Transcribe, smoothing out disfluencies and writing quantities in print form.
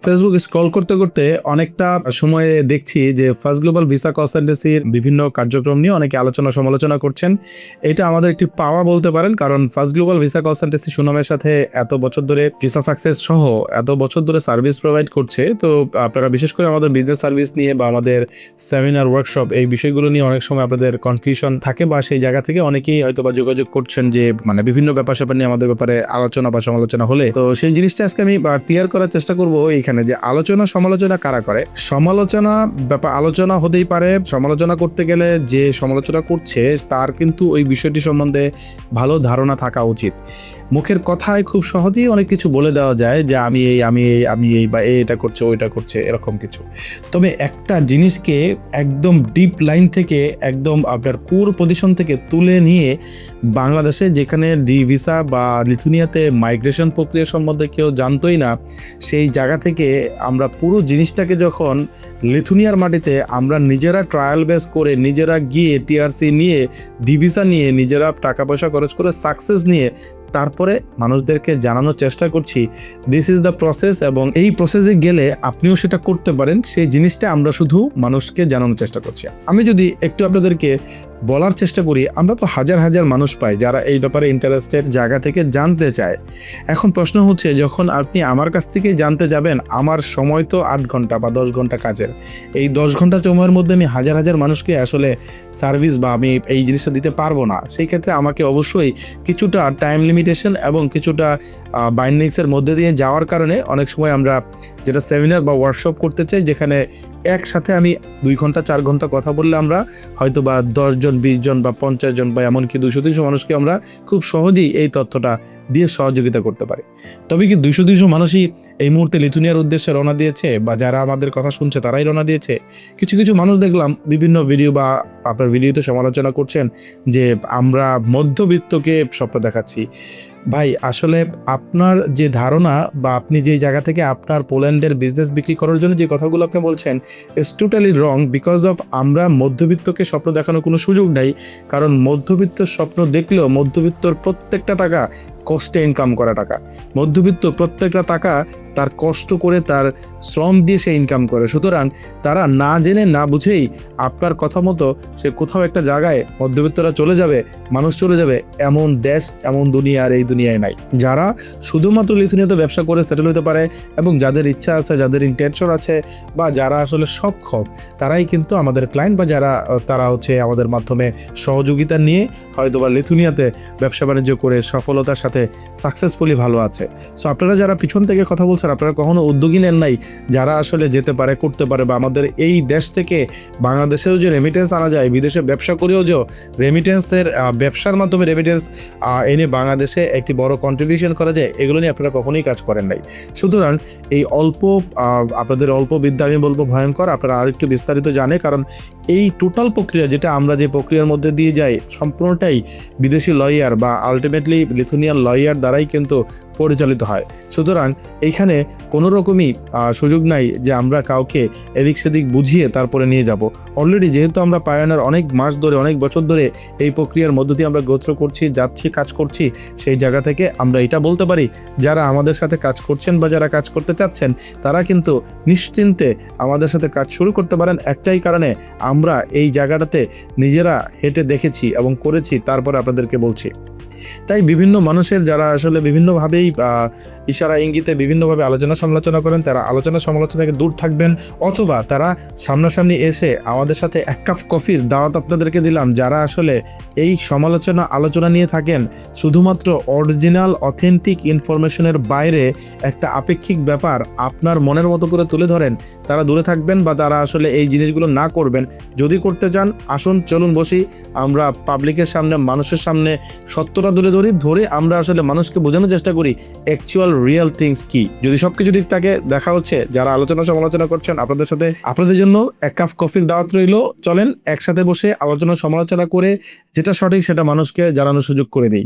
Facebook scroll করতে করতে অনেকটা সময়ে দেখছি যে ফার্স্ট গ্লোবাল ভিসা কনসালটেন্সির বিভিন্ন কার্যক্রম নিয়ে অনেকে আলোচনা সমালোচনা করছেন। এটা আমাদের একটি পাওয়া বলতে পারেন, কারণ ফার্স্ট গ্লোবাল ভিসা কনসালটেন্সি সুনামের সাথে এত বছর ধরে ভিসা সাকসেস সহ এত বছর ধরে সার্ভিস প্রোভাইড করছে। তো আপনারা বিশেষ করে আমাদের বিজনেস সার্ভিস নিয়ে বা আমাদের সেমিনার ওয়ার্কশপ এই বিষয়গুলো নিয়ে অনেক সময় আপনাদের কনফিউশন থাকে, বা সেই জায়গা থেকে অনেকেই হয়তো বা যোগাযোগ করছেন যে বিভিন্ন ব্যাপার স্যাপার নিয়ে আমাদের ব্যাপারে আলোচনা বা সমালোচনা হলে। তো সেই জিনিসটা আজকে আমি ক্লিয়ার করার চেষ্টা করবো এইখানে, যে আলোচনা সমালোচনা কারা করে। সমালোচনা ব্যাপার আলোচনা হতেই পারে, সমালোচনা করতে গেলে যে সমালোচনা করছে তার কিন্তু ওই বিষয়টি সম্বন্ধে ভালো ধারণা থাকা উচিত। মুখের কথায় খুব সহজেই অনেক কিছু বলে দেওয়া যায় যে আমি এই বা এটা করছে ওইটা করছে এরকম কিছু। তবে একটা জিনিসকে একদম ডিপ লাইন থেকে একদম আপনার কোর পজিশন থেকে তুলে নিয়ে বাংলাদেশে যেখানে ডি ভিসা বা লিথুনিয়াতে মাইগ্রেশন প্রক্রিয়া সম্বন্ধে কেউ জানতোই না, সেই জায়গা থেকে আমরা পুরো জিনিসটাকে যখন লিথুনিয়ার মাটিতে আমরা নিজেরা ট্রায়াল বেস করে নিজেরা গিয়ে টিআরসি নিয়ে ডি ভিসা নিয়ে নিজেরা টাকা পয়সা খরচ করে সাকসেস নিয়ে তারপরে মানুষদেরকে জানানোর চেষ্টা করছি দিস ইজ দ্য প্রসেস, এবং এই প্রসেসে গেলে আপনিও সেটা করতে পারেন, সেই জিনিসটা আমরা শুধু মানুষকে জানানোর চেষ্টা করছি। আমি যদি একটু আপনাদেরকে বলার চেষ্টা করি, আমরা তো হাজার হাজার মানুষ পাই যারা এই ব্যাপারে ইন্টারেস্টেড, জায়গা থেকে জানতে চায়। এখন প্রশ্ন হচ্ছে, যখন আপনি আমার কাছ থেকে জানতে যাবেন, আমার সময় তো 8 ঘন্টা বা 10 ঘন্টা কাজের, এই 10 ঘন্টা সময়ের মধ্যে আমি হাজার হাজার মানুষকে আসলে সার্ভিস বা আমি এই জিনিসটা দিতে পারবো না। সেই ক্ষেত্রে আমাকে অবশ্যই কিছুটা টাইম লিমিটেশন এবং কিছুটা বাইন্ডিংসের মধ্যে দিয়ে যাওয়ার কারণে অনেক সময় আমরা যেটা সেমিনার বা ওয়ার্কশপ করতে চাই, যেখানে একসাথে আমি 2 ঘন্টা 4 ঘন্টা কথা বললে আমরা হয়তো বা 10 জন 20 জন বা 50 জন বা এমনকি 200-300 মানুষকে আমরা খুব সহজেই এই তথ্যটা দিয়ে সহযোগিতা করতে পারি। তবে কি 200-300 মানুষই এই মুহূর্তে লিথুনিয়ার উদ্দেশ্যে রওনা দিয়েছে, বা যারা আমাদের কথা শুনছে তারাই রওনা দিয়েছে? কিছু কিছু মানুষ দেখলাম বিভিন্ন ভিডিও বা আপনার ভিডিওতে সমালোচনা করছেন যে আমরা মধ্যবিত্তকে স্বপ্ন দেখাচ্ছি। ভাই, আসলে আপনার যে ধারণা বা আপনি যে জায়গা থেকে আপনার পোল্যান্ডের বিজনেস বিক্রি করার জন্য যে কথাগুলো আপনি বলছেন is totally wrong, because of আমরা মধ্যবিত্তকে স্বপ্ন দেখানোর কোনো সুযোগ নাই। কারণ মধ্যবিত্তের স্বপ্ন দেখলেও মধ্যবিত্তর প্রত্যেকটা টাকা কষ্টে ইনকাম করা টাকা, মধ্যবিত্ত প্রত্যেকটা টাকা তার কষ্ট করে তার শ্রম দিয়ে সে ইনকাম করে। সুতরাং তারা না জেনে না বুঝেই আপনার কথা মতো সে কোথাও একটা জায়গায় মধ্যবিত্তরা চলে যাবে, মানুষ চলে যাবে, এমন দেশ এমন দুনিয়া আর এই দুনিয়ায় নাই। যারা শুধুমাত্র লিথুনিয়াতে ব্যবসা করে সেটেল হতে পারে এবং যাদের ইচ্ছা আছে, যাদের ইন্টেনশন আছে, বা যারা আসলে সক্ষম, তারাই কিন্তু আমাদের ক্লায়েন্ট, বা তারা হচ্ছে আমাদের মাধ্যমে সহযোগিতা নিয়ে হয়তো বা লিথুনিয়াতে ব্যবসা বাণিজ্য করে সফলতার সাথে সাকসেসফুলি ভালো আছে। সো আপনারা যারা পিছন থেকে কথা বলছেন, আপনারা কখনো উদ্যোগী নেন নাই যারা আসলে যেতে পারে, করতে পারে, বা আমাদের এই দেশ থেকে বাংলাদেশেও যে রেমিটেন্স আনা যায়, বিদেশে ব্যবসা করেও যে রেমিটেন্সের ব্যবসার মাধ্যমে রেমিটেন্স এনে বাংলাদেশে একটি বড় কন্ট্রিবিউশন করা যায়, এগুলো নিয়ে আপনারা কখনোই কাজ করেন নাই। সুতরাং এই আপনাদের অল্প বিদ্যা আমি বলবো ভয়ঙ্কর, আপনারা আরেকটু বিস্তারিত জানে, কারণ এই টোটাল প্রক্রিয়া যেটা আমরা যে প্রক্রিয়ার মধ্যে দিয়ে যাই সম্পূর্ণটাই বিদেশি লয়ার বা আলটিমেটলি লিথুনিয়ান লয়ার দ্বারাই কিন্তু পরিচালিত হয়। সুতরাং এইখানে কোনো রকমই সুযোগ নাই যে আমরা কাউকে এদিক সেদিক বুঝিয়ে তারপরে নিয়ে যাব। অলরেডি যেহেতু আমরা পায়োনিয়ার অনেক মাস ধরে, অনেক বছর ধরে এই প্রক্রিয়ার মধ্য দিয়ে আমরা গোত্র করছি, যাচ্ছি, কাজ করছি, সেই জায়গা থেকে আমরা এটা বলতে পারি, যারা আমাদের সাথে কাজ করছেন বা যারা কাজ করতে চাচ্ছেন তারা কিন্তু নিশ্চিন্তে আমাদের সাথে কাজ শুরু করতে পারেন। একটাই কারণে, আমরা এই জায়গাটাতে নিজেরা হেঁটে দেখেছি এবং করেছি, তারপরে আপনাদেরকে বলছি। তাই বিভিন্ন মানুষের যারা আসলে বিভিন্নভাবেই ইশারা ইঙ্গিতে বিভিন্নভাবে আলোচনা সমালোচনা করেন, তারা আলোচনা সমালোচনা থেকে দূর থাকবেন, অথবা তারা সামনাসামনি এসে আমাদের সাথে 1 কাপ কফির দাওয়াত আপনাদেরকে দিলাম। যারা আসলে এই আলোচনা নিয়ে থাকেন শুধুমাত্র অরিজিনাল অথেন্টিক ইনফরমেশনের বাইরে একটা আপেক্ষিক ব্যাপার আপনার মনের মতো করে তুলে ধরেন, তারা দূরে থাকবেন, বা তারা আসলে এই জিনিসগুলো না করবেন। যদি করতে চান আসুন, চলুন বসি, আমরা পাবলিকের সামনে, মানুষের সামনে সত্যটা ধরে আমরা আসলে মানুষকে বোঝানোর চেষ্টা করি অ্যাকচুয়াল রিয়েল থিংস কি। যদি সবকিছু ঠিক থাকে, দেখা হচ্ছে যারা আলোচনা সমালোচনা করছেন আপনাদের সাথে, আপনাদের জন্য 1 কাপ কফির দাওয়াত রইল। চলেন একসাথে বসে আলোচনা সমালোচনা করে যেটা সঠিক সেটা মানুষকে জানানোর সুযোগ করে দিই।